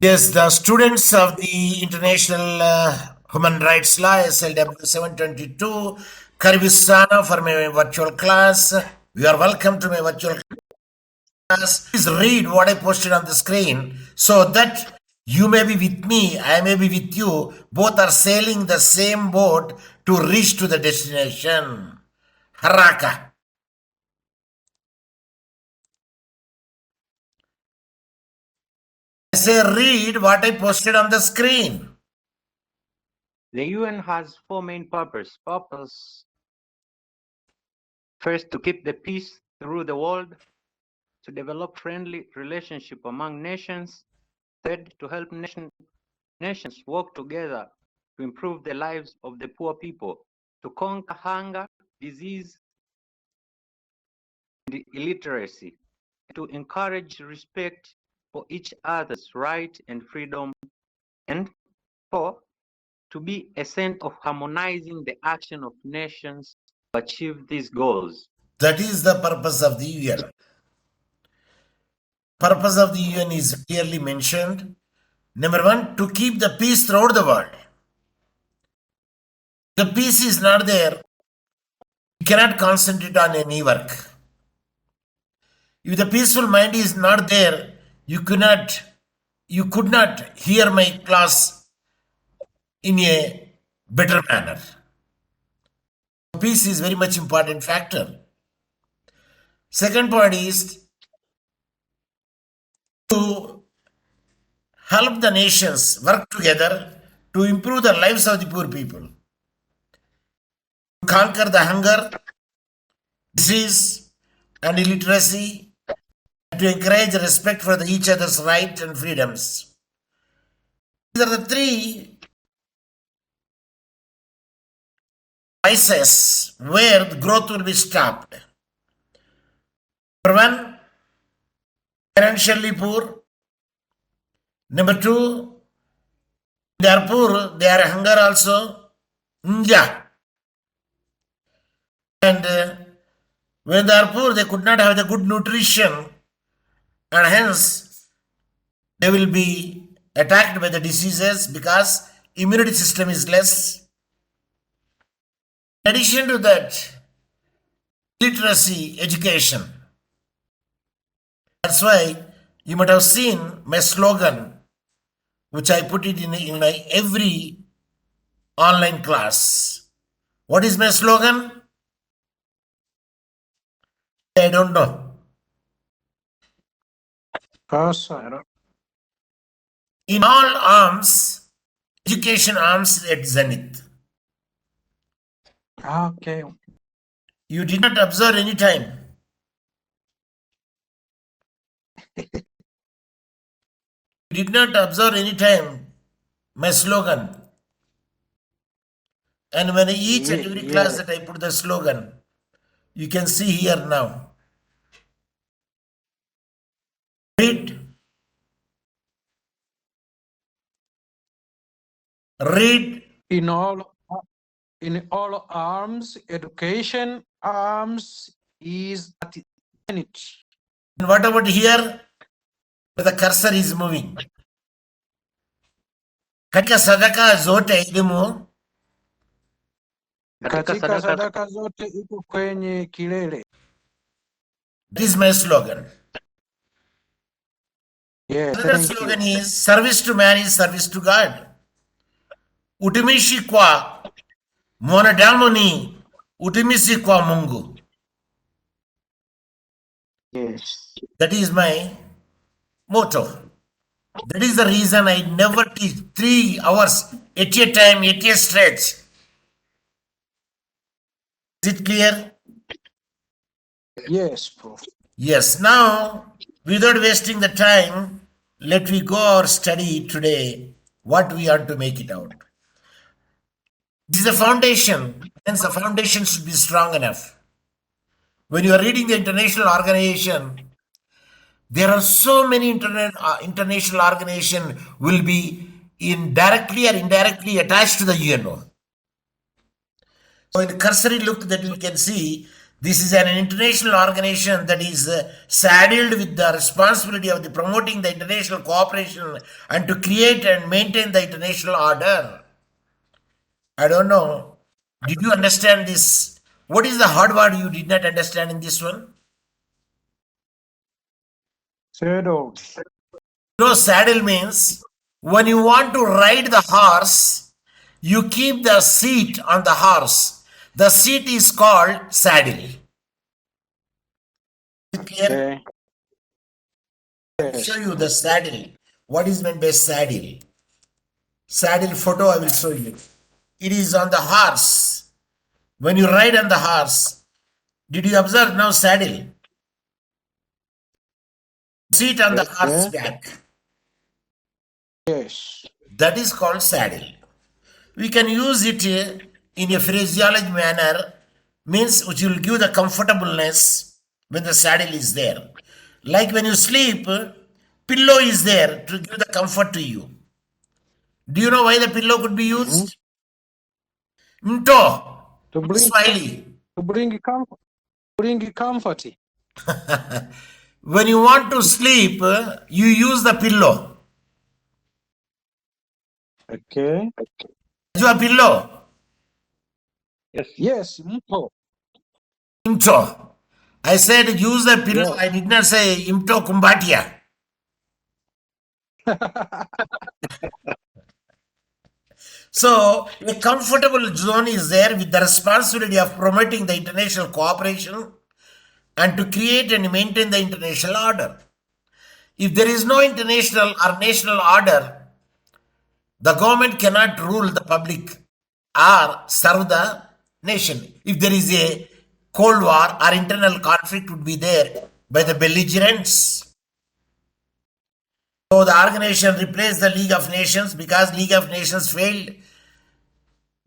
Yes, the students of the International Human Rights Law SLW722 Karibistana for my virtual class. You are welcome to my virtual class. Please read what I posted on the screen so that you may be with me, I may be with you. Both are sailing the same boat to reach to the destination. Haraka. I say read what I posted on the screen. The UN has four main purposes. First, to keep the peace through the world, to develop friendly relationship among nations. Third, to help nations work together to improve the lives of the poor people, to conquer hunger, disease, and illiteracy, to encourage respect for each other's right and freedom, and four, to be a center of harmonizing the action of nations to achieve these goals. That is the purpose of the UN. Purpose of the UN is clearly mentioned. Number one, to keep the peace throughout the world. The peace is not there. You cannot concentrate on any work. If the peaceful mind is not there, you could not hear my class in a better manner. Peace is very much important factor. Second point is to help the nations work together to improve the lives of the poor people, to conquer the hunger, disease, and illiteracy, and to encourage respect for each other's rights and freedoms. These are the three vices where the growth will be stopped. Number one, financially poor. Number two, they are poor, they are hunger also. Yeah. And when they are poor, they could not have the good nutrition, and hence they will be attacked by the diseases because immunity system is less. In addition to that, literacy education. That's why you might have seen my slogan, which I put it in my every online class. What is my slogan? I don't know. In all arms, education arms at zenith. Okay. You did not observe any time. You did not observe any time my slogan. And when each and every class that I put the slogan, you can see here now. Read. In all arms, education arms is at zenith. And what about here? The cursor is moving. Katika sadaka zote elimu. Katika sadaka zote iko kwenye kilele. This is my slogan. Yes, Another slogan is service to man is service to God. Utumishi kwa mwanadamu ni utumishi kwa Mungu. Yes. That is my motto. That is the reason I never teach 3 hours at a time, at a stretch. Is it clear? Yes, Prof. Yes. Now, without wasting the time, let we go our study today. What we are to make it out. This is the foundation. Hence, the foundation should be strong enough. When you are reading the international organization, there are so many international organizations will be directly or indirectly attached to the UNO. So in the cursory look that we can see, This is an international organization that is saddled with the responsibility of promoting the international cooperation and to create and maintain the international order. I don't know. Did you understand this? What is the hard word you did not understand in this one? Saddle. Saddle means when you want to ride the horse, you keep the seat on the horse. The seat is called saddle. Clear? Okay. I'll show you the saddle. What is meant by saddle? Saddle photo I will show you. It is on the horse. When you ride on the horse, did you observe now saddle? Seat on the horse Okay. back. Yes. That is called saddle. We can use it in a phraseology manner, means which will give the comfortableness when the saddle is there. Like when you sleep, pillow is there to give the comfort to you. Do you know why the pillow could be used? Mto, To bring Swahili. to bring comfort. Bring comfort. When you want to sleep, you use the pillow. Okay. Your pillow. Yes. Yes. Mpo. Imto. I said use the pillow. Yes. I did not say imto kumbatia. So a comfortable zone is there with the responsibility of promoting the international cooperation and to create and maintain the international order. If there is no international or national order, the government cannot rule the public or serve the nation. If there is a Cold War or internal conflict would be there by the belligerents. So the organization replaced the League of Nations because League of Nations failed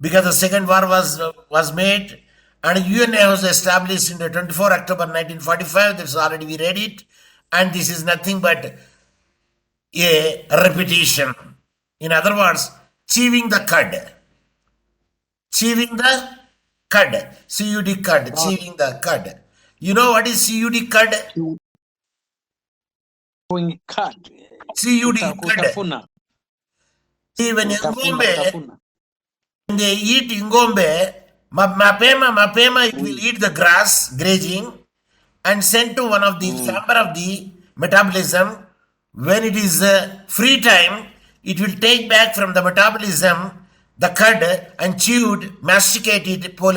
because the Second War was made and UNA was established in the 24 October 1945. That's already we read it, and this is nothing but a repetition. In other words, chewing the cud. Chewing the cud. CUD cud. Chewing the cud. You know what is CUD cud? Chewing cud. CUD cud. Kutafuna. See, when Kutafuna. when they eat ingombe, mapema, it will eat the grass, grazing, and sent to one of the chamber of the metabolism. When it is free time, it will take back from the metabolism the cud and chewed, masticated pole.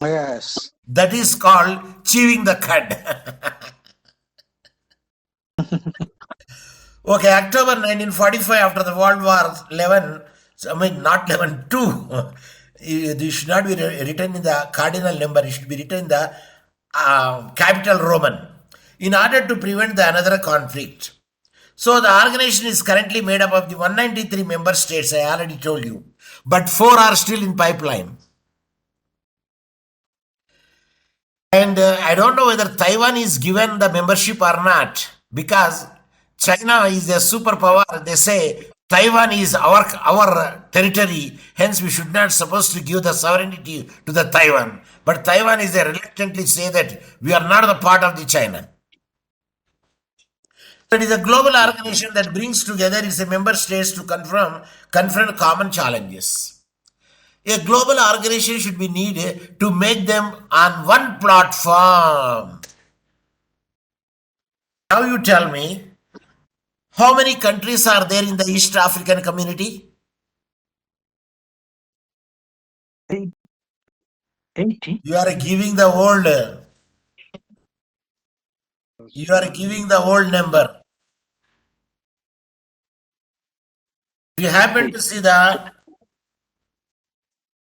Yes. That is called chewing the cud. Okay, October 1945, after the World War 11, not 11, 2. This should not be written in the cardinal number, it should be written in the capital Roman, in order to prevent the another conflict. So the organization is currently made up of the 193 member states, I already told you, but 4 are still in pipeline. And I don't know whether Taiwan is given the membership or not, because China is a superpower. They say Taiwan is our territory, hence we should not supposed to give the sovereignty to the Taiwan. But Taiwan is reluctantly say that we are not the part of the China. It is a global organization that brings together its member states to confront common challenges. A global organization should be needed to make them on one platform. Now you tell me, how many countries are there in the East African community? 80. You are giving the old. You are giving the old number. If you happen to see the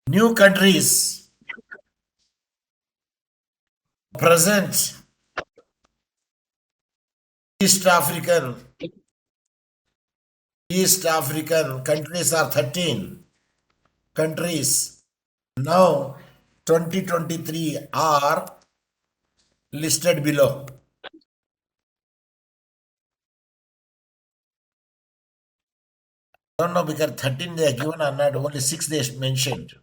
new countries present, East African countries are 13 countries. Now 2023 are listed below. I don't know because 13 they are given or not, only 6 they mentioned.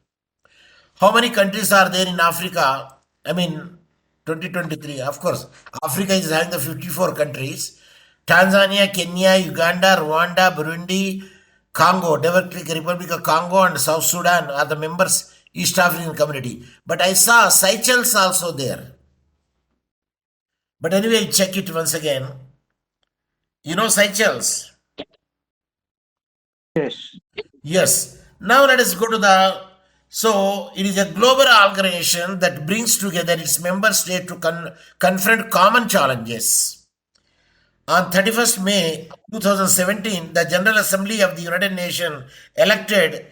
How many countries are there in Africa? I mean, 2023, of course. Africa is having the 54 countries. Tanzania, Kenya, Uganda, Rwanda, Burundi, Congo, Democratic Republic of Congo, and South Sudan are the members East African community. But I saw Seychelles also there. But anyway, check it once again. You know Seychelles? Yes. Yes. Now let us go to the. So it is a global organization that brings together its member states to confront common challenges. On 31st May 2017, the General Assembly of the United Nations elected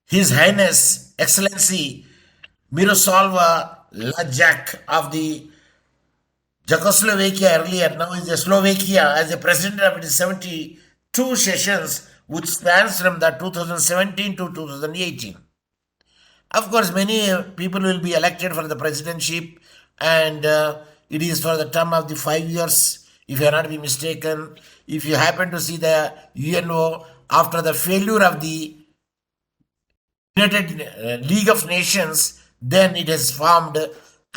His Highness Excellency Miroslava Lajak of the Czechoslovakia earlier, now is Slovakia, as the president of its 72 sessions, which spans from the 2017 to 2018. Of course, many people will be elected for the presidency, and it is for the term of the 5 years, if you are not be mistaken. If you happen to see the UNO after the failure of the United League of Nations, then it has formed,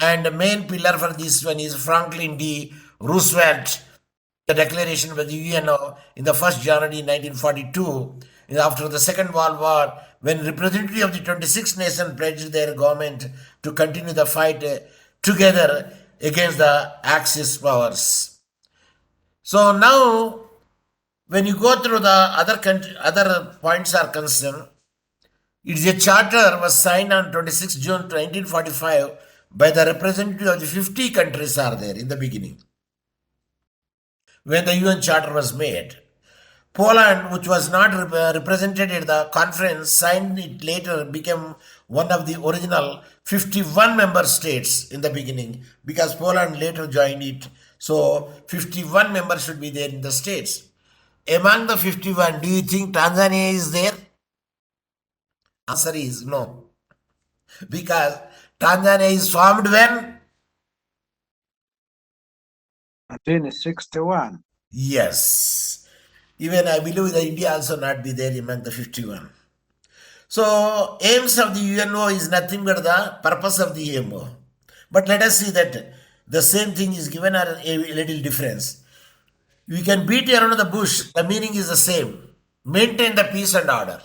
and the main pillar for this one is Franklin D. Roosevelt, the declaration of the UNO in the 1st January 1942, after the Second World War, when representatives of the 26 nations pledged their government to continue the fight together against the Axis powers. So now, when you go through the other points are concerned, it is a charter was signed on 26 June 1945 by the representatives of the 50 countries are there in the beginning, when the UN Charter was made. Poland, which was not represented at the conference, signed it later, became one of the original 51 member states in the beginning, because Poland later joined it. So 51 members should be there in the states. Among the 51, do you think Tanzania is there? Answer is no. Because Tanzania is formed when? 1961. Yes. Even I believe that India also not be there among the 51. So aims of the UNO is nothing but the purpose of the UNO. But let us see that the same thing is given a little difference. We can beat around the bush. The meaning is the same. Maintain the peace and order.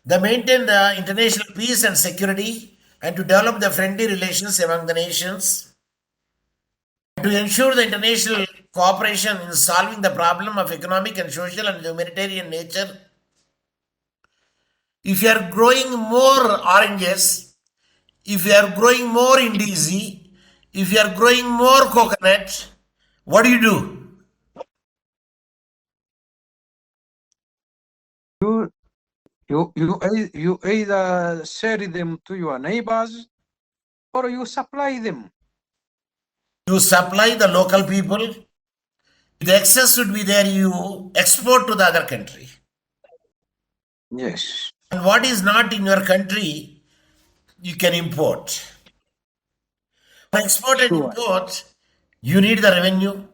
They maintain the international peace and security, and to develop the friendly relations among the nations, to ensure the international cooperation in solving the problem of economic and social and humanitarian nature. If you are growing more oranges, if you are growing more indizi, if you are growing more coconut, what do? You either sell them to your neighbors or you supply them. You supply the local people. The excess should be there, you export to the other country. Yes. And what is not in your country, you can import. For export and Sure. import, you need the revenue.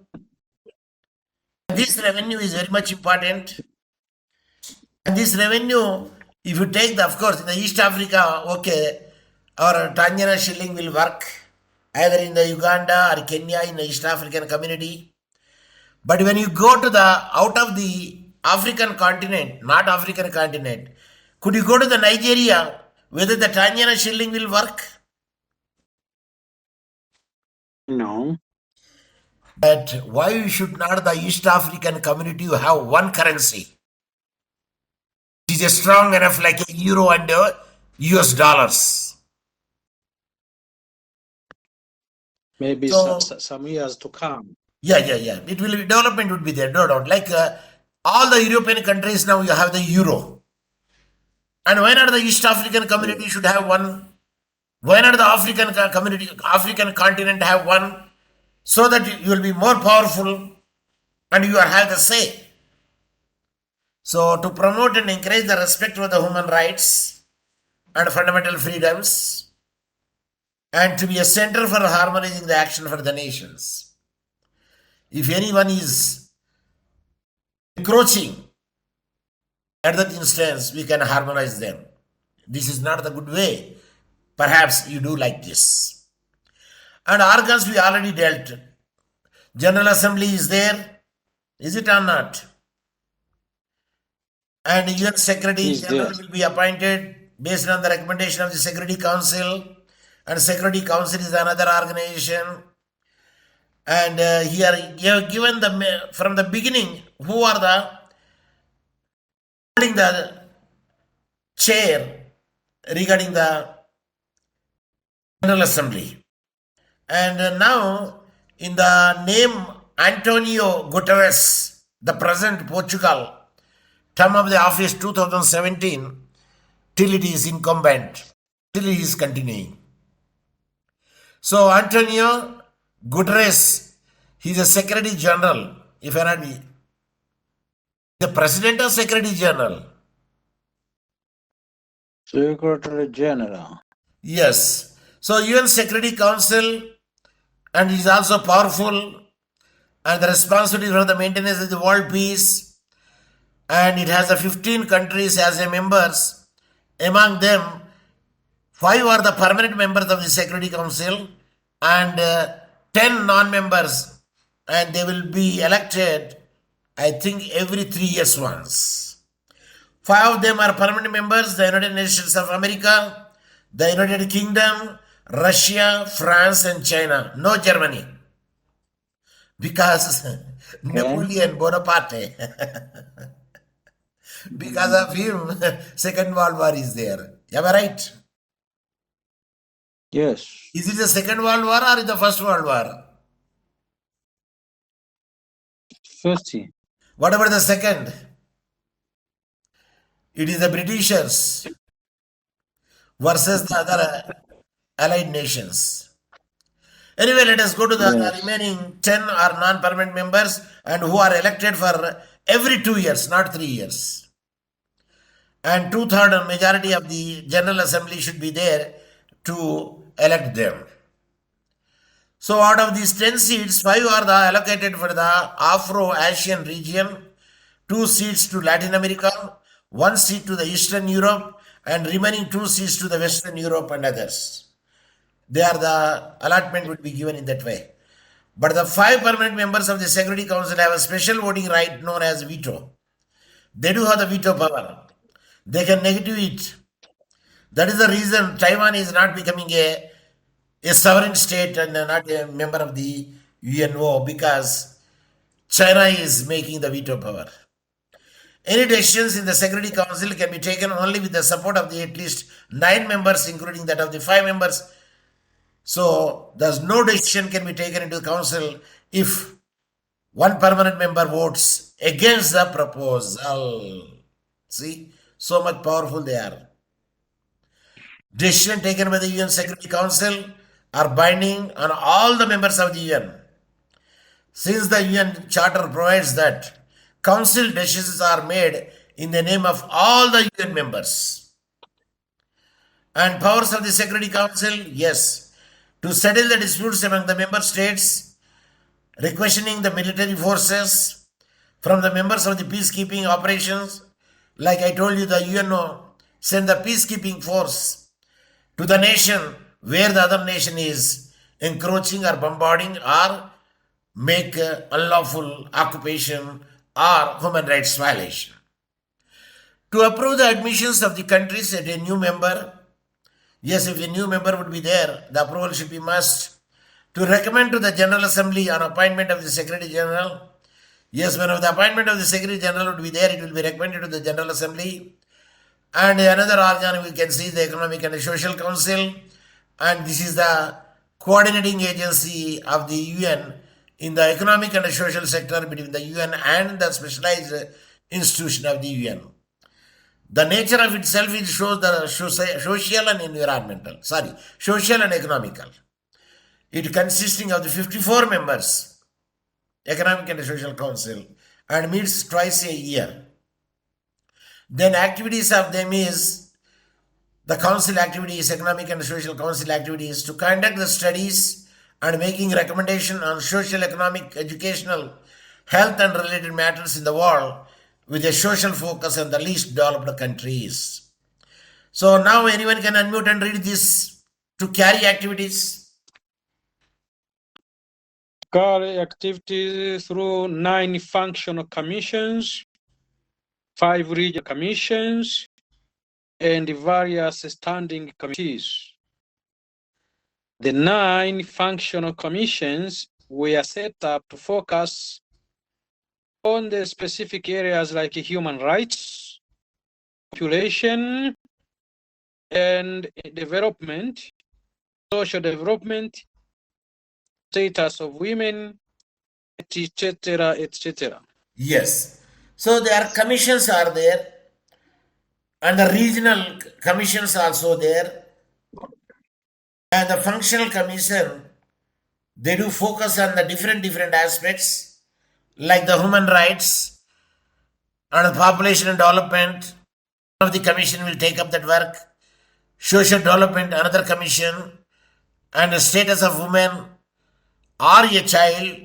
And this revenue is very much important. And this revenue, if you take the, of course, in the East Africa, okay, our Tanzania shilling will work either in the Uganda or Kenya in the East African community. But when you go to the out of the African continent, not African continent, could you go to the Nigeria, whether the Tanzania shilling will work? No. But why should not the East African community have one currency? It is strong enough like a euro and US dollars. Maybe So- some years to come. Yeah. It will development would be there, no doubt. Like all the European countries now, you have the euro. And why not the East African community should have one? Why not the African community, African continent have one? So that you will be more powerful and you have the say. So to promote and encourage the respect for the human rights and fundamental freedoms, and to be a center for harmonizing the action for the nations. If anyone is encroaching, at that instance, we can harmonize them. This is not the good way. Perhaps you do like this. And organs we already dealt. General Assembly is there. Is it or not? And UN Secretary Is General there. will be appointed based on the recommendation of the Security Council. And Security Council is another organization. And here you have given from the beginning who are the holding the chair regarding the General Assembly. And now in the name Antonio Guterres, the present Portugal, term of the office 2017 till it is incumbent, till it is continuing. So Antonio Guterres, he is a Secretary General, if I not be the President or Secretary General. Secretary General. Yes. So UN Security Council, and it is also powerful, and the responsibility for the maintenance of the world peace, and it has the 15 countries as a members. Among them, 5 are the permanent members of the Security Council and 10 non-members, and they will be elected, I think, every 3 years once. 5 of them are permanent members: the United Nations of America, the United Kingdom, Russia, France, and China. No Germany. Because Napoleon Bonaparte, because of him, Second World War is there. Am I right? Yes. Is it the Second World War or the First World War? First. What about the second? It is the Britishers versus the other allied nations. Anyway, let us go to the Yes. remaining 10 are non-permanent members and who are elected for every 2 years, not 3 years. And 2/3 majority of the General Assembly should be there to elect them. So out of these 10 seats, 5 are allocated for the Afro-Asian region, 2 seats to Latin America, 1 seat to the Eastern Europe, and remaining 2 seats to the Western Europe and others. The allotment would be given in that way. But the 5 permanent members of the Security Council have a special voting right known as veto. They do have the veto power. They can negative it. That is the reason Taiwan is not becoming a sovereign state and not a member of the UNO, because China is making the veto power. Any decisions in the Security Council can be taken only with the support of the at least 9 members, including that of the 5 members. So there's no decision can be taken into the council if one permanent member votes against the proposal. See, so much powerful they are. Decisions taken by the UN Security Council are binding on all the members of the UN. Since the UN Charter provides that council decisions are made in the name of all the UN members. And powers of the Security Council, yes, to settle the disputes among the member states, requisitioning the military forces from the members of the peacekeeping operations. Like I told you, the UNO send the peacekeeping force to the nation where the other nation is encroaching or bombarding or make unlawful occupation or human rights violation. To approve the admissions of the countries at a new member, yes, if a new member would be there, the approval should be must. To recommend to the General Assembly on appointment of the Secretary General, yes, when the appointment of the Secretary General would be there, it will be recommended to the General Assembly. And another organ we can see the Economic and Social Council, and this is the coordinating agency of the UN in the economic and social sector between the UN and the specialized institution of the UN. The nature of itself it shows the social and environmental, social and economical. It consisting of the 54 members, Economic and Social Council, and meets twice a year. Then activities of them is the council activities, Economic and Social Council activities, to conduct the studies and making recommendation on social, economic, educational, health and related matters in the world with a social focus on the least developed countries. So now anyone can unmute and read this to carry activities. Carry activities through 9 functional commissions, 5 regional commissions, and various standing committees. The 9 functional commissions were set up to focus on the specific areas like human rights, population, and development, social development, status of women, etc., etc. Yes. So their commissions are there, and the regional commissions also there, and the functional commission, they do focus on the different aspects like the human rights and the population and development. One of the commission will take up that work. Social development, another commission, and the status of women or a child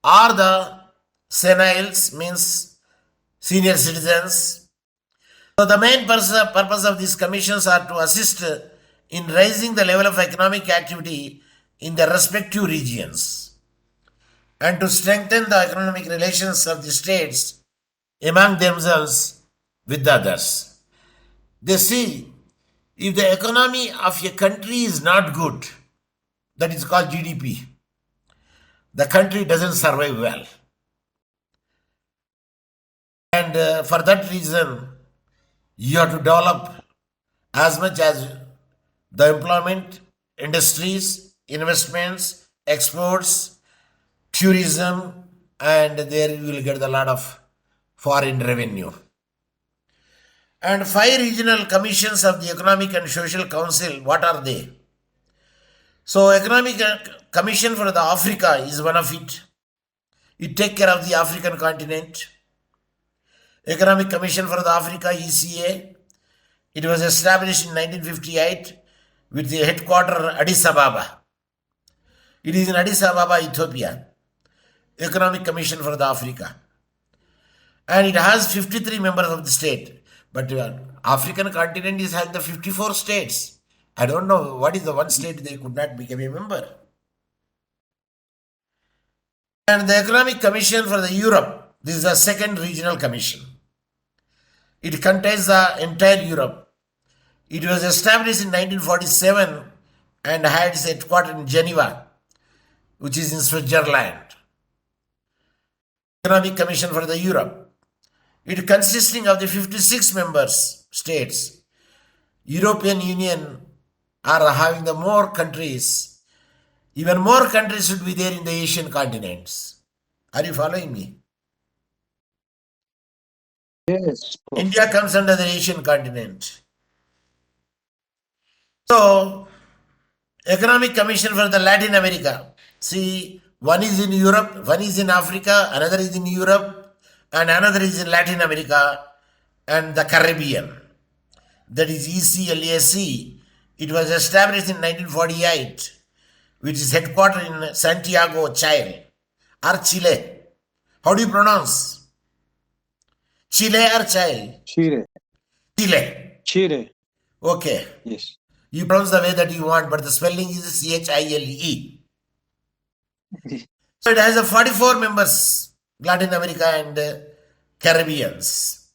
or the seniles, means senior citizens. So the main purpose of these commissions are to assist in raising the level of economic activity in the respective regions and to strengthen the economic relations of the states among themselves with the others. They see if the economy of a country is not good, that is called GDP, the country doesn't survive well. And for that reason, you have to develop as much as the employment, industries, investments, exports, tourism, and there you will get a lot of foreign revenue. And 5 regional commissions of the Economic and Social Council, what are they? So Economic Commission for the Africa is one of it. It takes care of the African continent. Economic Commission for the Africa, ECA, it was established in 1958 with the headquarters Addis Ababa. It is in Addis Ababa, Ethiopia. Economic Commission for the Africa. And it has 53 members of the state. But African continent is having the 54 states. I don't know what is the one state they could not become a member. And the Economic Commission for the Europe, this is the second regional commission. It contains the entire Europe. It was established in 1947 and had its headquarters in Geneva, which is in Switzerland. Economic Commission for the Europe. It consisting of the 56 members states. European Union are having the more countries. Even more countries should be there in the Asian continents. Are you following me? Yes. India comes under the Asian continent. So, Economic Commission for the Latin America. See, one is in Europe, one is in Africa, another is in Europe, and another is in Latin America and the Caribbean. That is ECLAC. It was established in 1948, which is headquartered in Santiago, Chile, or Chile. How do you pronounce? Chile or Chile? Chile. Chile. Chile. Okay. Yes. You pronounce the way that you want, but the spelling is CHILE. So it has a 44 members, Latin America and Caribbeans.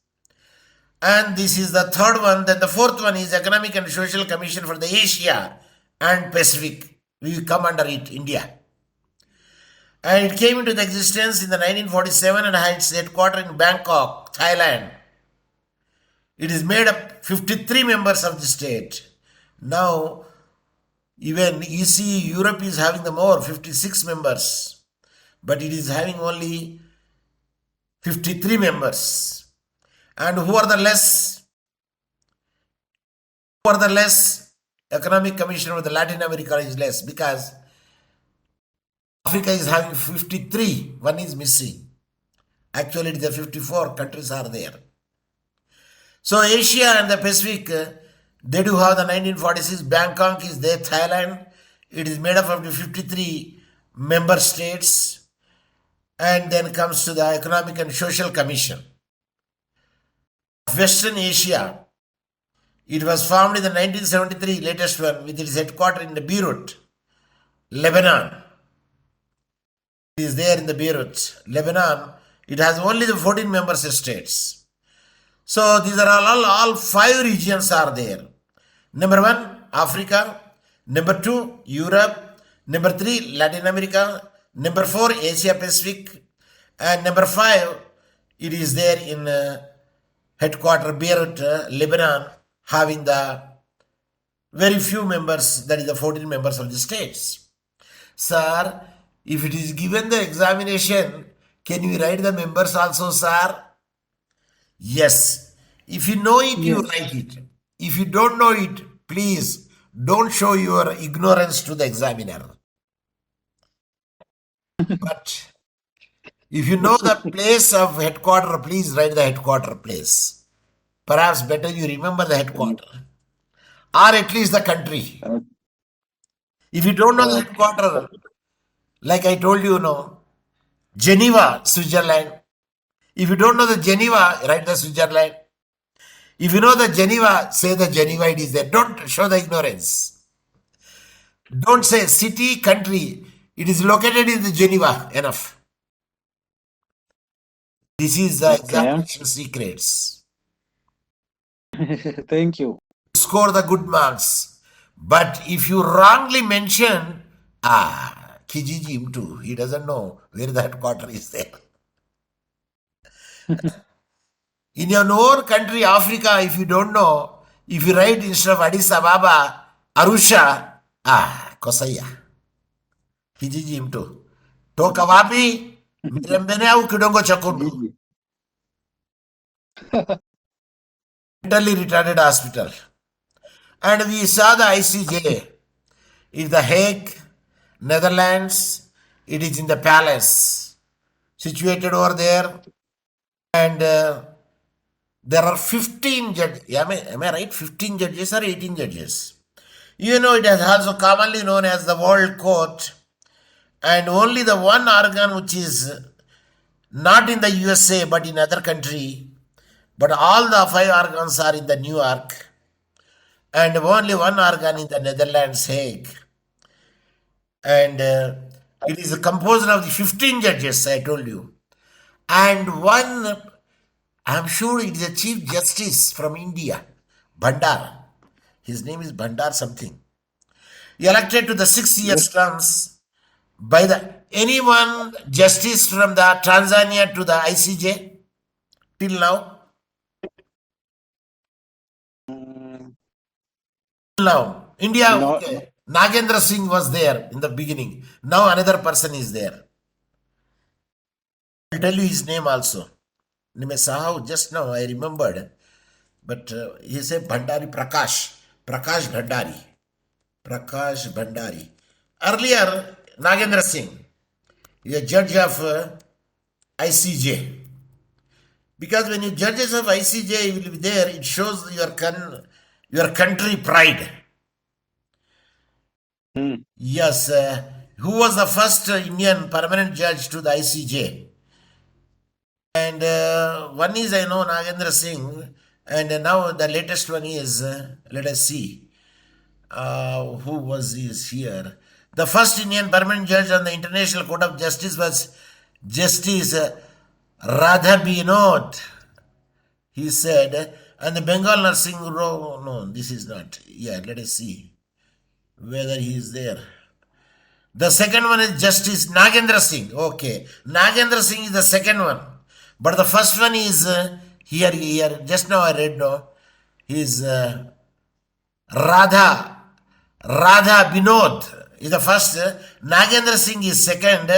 And this is the third one. Then the fourth one is Economic and Social Commission for the Asia and Pacific. We will come under it, India. And it came into the existence in the 1947 and had its headquarters in Bangkok, Thailand. It is made up 53 members of the state. Now, even EC Europe is having the more, 56 members. But it is having only 53 members. And who are the less? Who are the less? Economic Commission of the Latin America is less because Africa is having 53. One is missing. Actually, the 54 countries are there. So Asia and the Pacific, they do have the 1946. Bangkok is there, Thailand. It is made up of the 53 member states. And then comes to the Economic and Social Commission. Western Asia It was formed in the 1973, latest one, with its headquarters in the Beirut, Lebanon. It is there in the Beirut, Lebanon. It has only the 14 member states. So these are all 5 regions are there. Number 1, Africa. Number 2, Europe. Number 3, Latin America. Number 4, Asia Pacific. And number 5, it is there in headquarter Beirut, Lebanon, having the very few members, that is the 14 members of the states. Sir, if it is given the examination, can you write the members also, sir? Yes. If you know it, you Yes. write it. If you don't know it, please don't show your ignorance to the examiner. But if you know the place of headquarter, please write the headquarter place. Perhaps better you remember the headquarter. Or at least the country. If you don't know the headquarter, like I told you, Geneva, Switzerland. If you don't know the Geneva, write the Switzerland. If you know the Geneva, say the Geneva it is there. Don't show the ignorance. Don't say city, country. It is located in the Geneva. Enough. This is the Okay. examination secrets. Thank you. Score the good marks. But if you wrongly mention, Kijiji him too. He doesn't know where the headquarter is there. In your own country, Africa, if you don't know, if you write instead of Addis Ababa, Arusha, Kosaya. Kijiji him too. Toka wapi? Mirembene au kidongo chakundu. Mentally retarded hospital. And we saw the ICJ. It's the Hague, Netherlands. It is in the palace, situated over there. And there are 15 judges. Am I right? 15 judges or 18 judges? You know, it is also commonly known as the World Court. And only the one organ which is not in the USA but in other country. But all the 5 organs are in the New York. And only one organ in the Netherlands, Hague. And it is composed of the 15 judges, I told you. And one, I'm sure it is a Chief Justice from India, Bhandar. His name is Bhandar something. Elected to the 6 years terms by the anyone justice from the Tanzania to the ICJ till now. Now, India, No. okay. Nagendra Singh was there in the beginning. Now another person is there. I'll tell you his name also. Name is Sahau, just now I remembered. But he said Bhandari Prakash. Prakash Bhandari. Prakash Bhandari. Earlier, Nagendra Singh, he is a judge of ICJ. Because when you judges of ICJ will be there, it shows your country pride. Yes. Who was the first Indian permanent judge to the ICJ? And one is, I know, Nagendra Singh. And now the latest one is, let us see. Who was this here? The first Indian permanent judge on the International Court of Justice was Justice Radha Binod. He said, and the Bengal Nursing Row, no, this is not. Yeah, let us see whether he is there. The second one is Justice Nagendra Singh. Okay, Nagendra Singh is the second one. But the first one is here, just now I read, no, he is Radha Binod is the first. Nagendra Singh is second.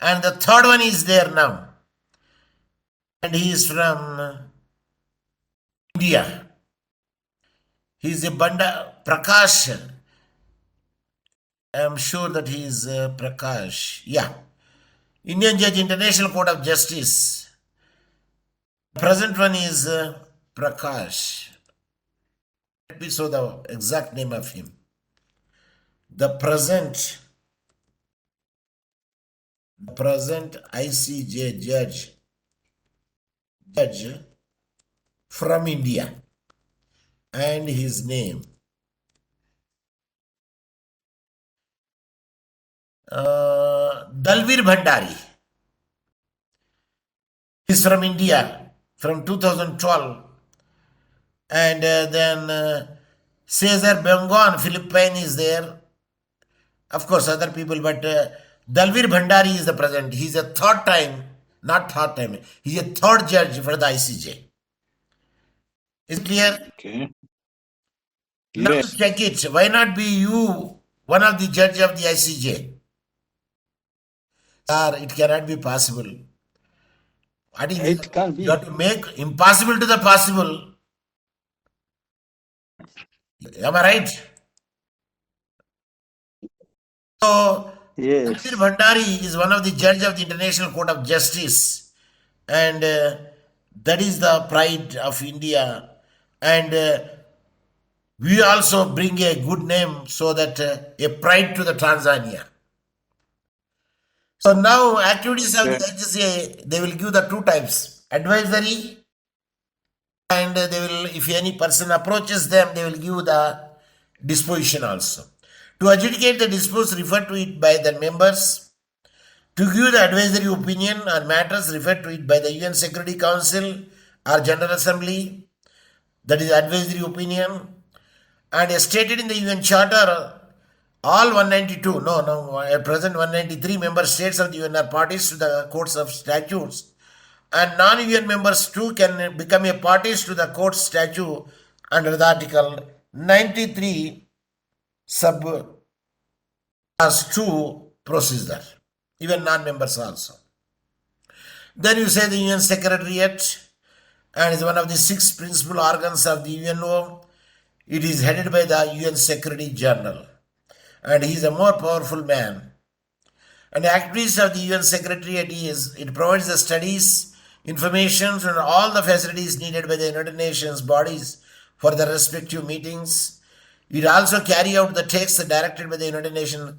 And the third one is there now. And he is from India. He is a Prakash. I am sure that he is Prakash. Yeah. Indian Judge, International Court of Justice. The present one is Prakash. Let me show the exact name of him. The present ICJ judge from India. and his name. Dalvir Bhandari. He's from India from 2012. And then Cesar Bengon, Philippine is there. Of course, other people, but Dalvir Bhandari is the present. He's a third time, not third time, he's a third judge for the ICJ. Is it clear? Okay. Now Yes. check it. Why not be you one of the judge of the ICJ? Sir, it cannot be possible. What is It can be. You have to make impossible to the possible. Am I right? So, Yes. Dalvir Bhandari is one of the judge of the International Court of Justice, and that is the pride of India. And we also bring a good name so that a pride to the Tanzania. So now activities of the HSA, they will give the two types, advisory, and they will, if any person approaches them, they will give the disposition also. To adjudicate the disputes, refer to it by the members. To give the advisory opinion on matters, refer to it by the UN Security Council or General Assembly. That is advisory opinion. And as stated in the UN Charter, all 192, at present 193 member states of the UN are parties to the courts of statutes. And non-UN members too can become a parties to the court statute under the Article 93 sub class 2 procedure. Even non-members also. Then you say the UN Secretariat, and is one of the 6 principal organs of the UNO. It is headed by the UN Secretary General, and he is a more powerful man. And the activities of the UN Secretariat is, it provides the studies, information, and all the facilities needed by the United Nations bodies for the respective meetings. It also carry out the texts directed by the United Nations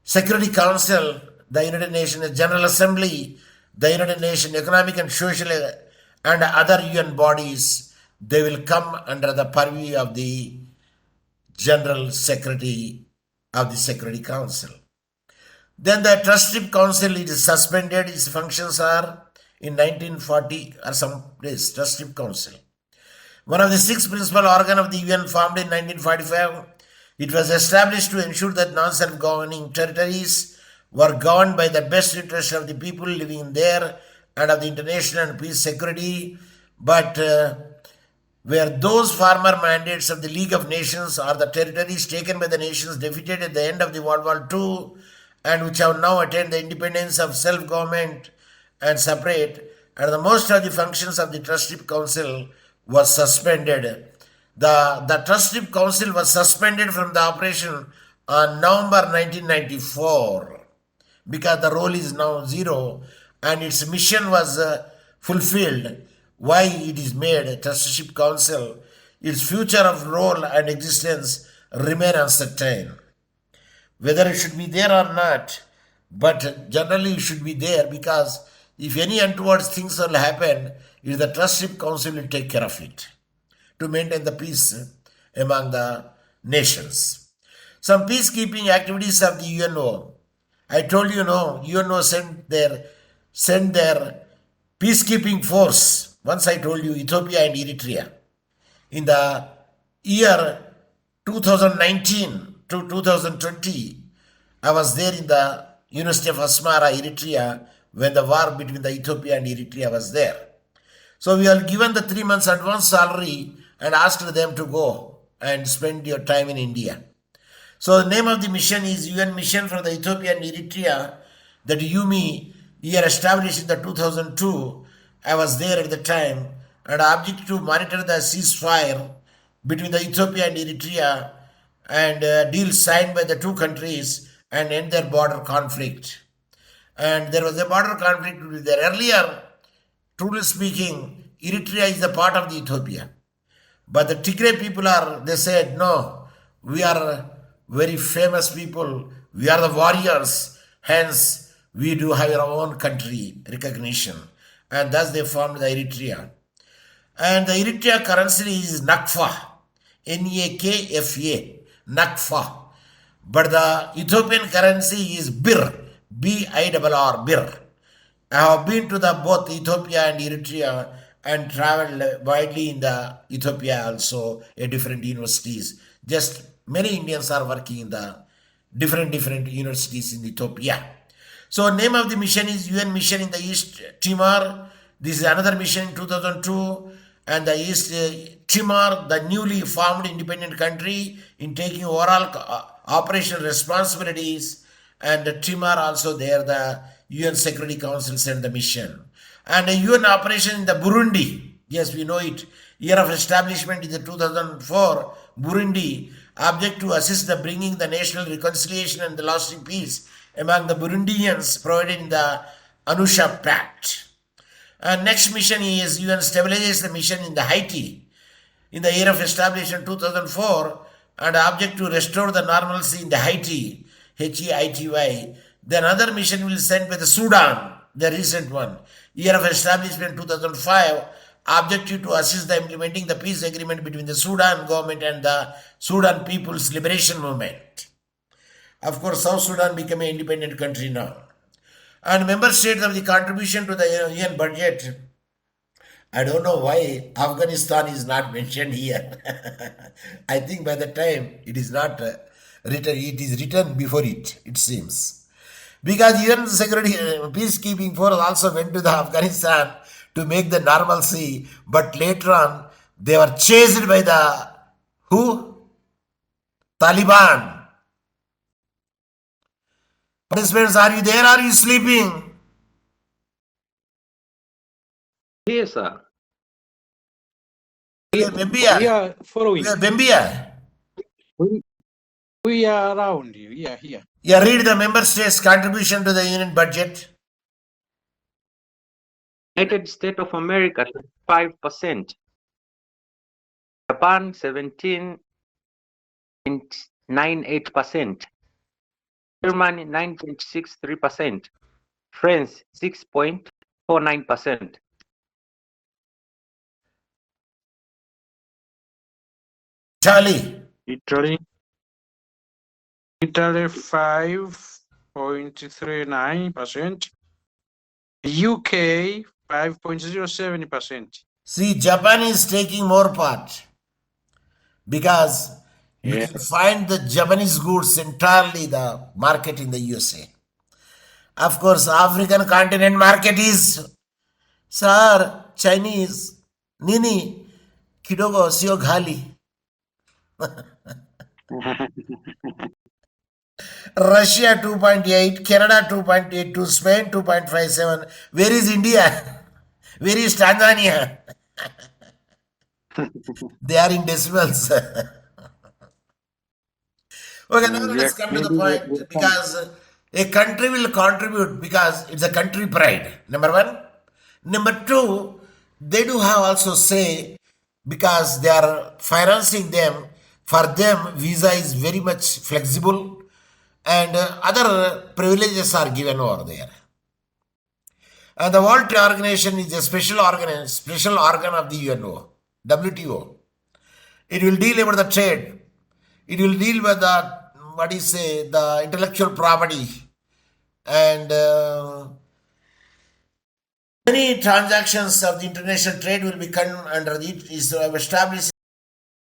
Security Council, the United Nations General Assembly, the United Nations Economic and Social and other UN bodies. They will come under the purview of the General Secretary of the Security Council. Then the Trustship Council, it is suspended. Its functions are in 1940 or some place, Trustship Council. One of the 6 principal organs of the UN formed in 1945. It was established to ensure that non-self-governing territories were governed by the best interest of the people living there and of the international and peace security, but where those former mandates of the League of Nations or the territories taken by the nations defeated at the end of the World War II and which have now attained the independence of self-government and separate, and the most of the functions of the Trustship Council was suspended. The Trustship Council was suspended from the operation on November 1994 because the role is now zero and its mission was fulfilled. Why it is made a Trustship Council, its future of role and existence remain uncertain. Whether it should be there or not, but generally it should be there because if any untoward things will happen, it is the Trustship Council will take care of it to maintain the peace among the nations. Some peacekeeping activities of the UNO. I told you, UNO sent their peacekeeping force. Once I told you, Ethiopia and Eritrea. In the year 2019 to 2020, I was there in the University of Asmara, Eritrea, when the war between the Ethiopia and Eritrea was there. So we are given the 3 months advance salary and asked them to go and spend your time in India. So the name of the mission is UN Mission for the Ethiopia and Eritrea, that UMI year established in the 2002. I was there at the time, and object to monitor the ceasefire between the Ethiopia and Eritrea and deals signed by the two countries and end their border conflict. And there was a border conflict there earlier. Truly speaking, Eritrea is a part of the Ethiopia. But the Tigray people they said, no, we are very famous people. We are the warriors. Hence, we do have our own country recognition. And thus they formed the Eritrea. And the Eritrea currency is Nakfa. NAKFA, NAKFA. But the Ethiopian currency is BIR, BIRR, BIR. I have been to the both Ethiopia and Eritrea and traveled widely in the Ethiopia also at different universities. Just many Indians are working in the different universities in Ethiopia. So name of the mission is UN mission in the East Timor. This is another mission in 2002, and the East Timor, the newly formed independent country, in taking overall operational responsibilities, and Timor also there the UN Security Council sent the mission. And a UN operation in the Burundi, yes we know it, year of establishment is the 2004, Burundi, object to assist the bringing the national reconciliation and the lasting peace among the Burundians provided in the Arusha Pact. And next mission is UN stabilization mission in the Haiti in the year of establishment 2004, and object to restore the normalcy in the Haiti, HEITY. Then another mission will send by the Sudan, the recent one, year of establishment 2005, objective to assist the implementing the peace agreement between the Sudan government and the Sudan People's Liberation Movement. Of course, South Sudan became an independent country now. And member states of the contribution to the UN budget, I don't know why Afghanistan is not mentioned here. I think by the time it is not written, it is written before it seems. Because UN security peacekeeping force also went to the Afghanistan to make the normalcy, but later on they were chased by the who? Taliban. Participants, are you there? Are you sleeping? Yes, sir. We are following. Bembia. We are around you. We are here. Yeah, read the member states' contribution to the union budget. United States of America 5%, Japan 17.98%, Germany 9.63%, France 6.49%. Charlie. Italy 5.39%. UK 5.07%. See, Japan is taking more part because you can find the Japanese goods entirely the market in the USA. Of course, African continent market is, sir, Chinese, nini, kidogo sio ghali. Russia 2.8, Canada 2.82, Spain 2.57. Where is India? Where is Tanzania? They are in decimals. Okay, now let's come to the point, because a country will contribute because it's a country pride, number one. Number two, they do have also say, because they are financing them, for them visa is very much flexible and other privileges are given over there. And the World Trade Organization is a special organ of the UNO, WTO. It will deal with the trade. It will deal with the, the intellectual property, and many transactions of the international trade will be come under it is established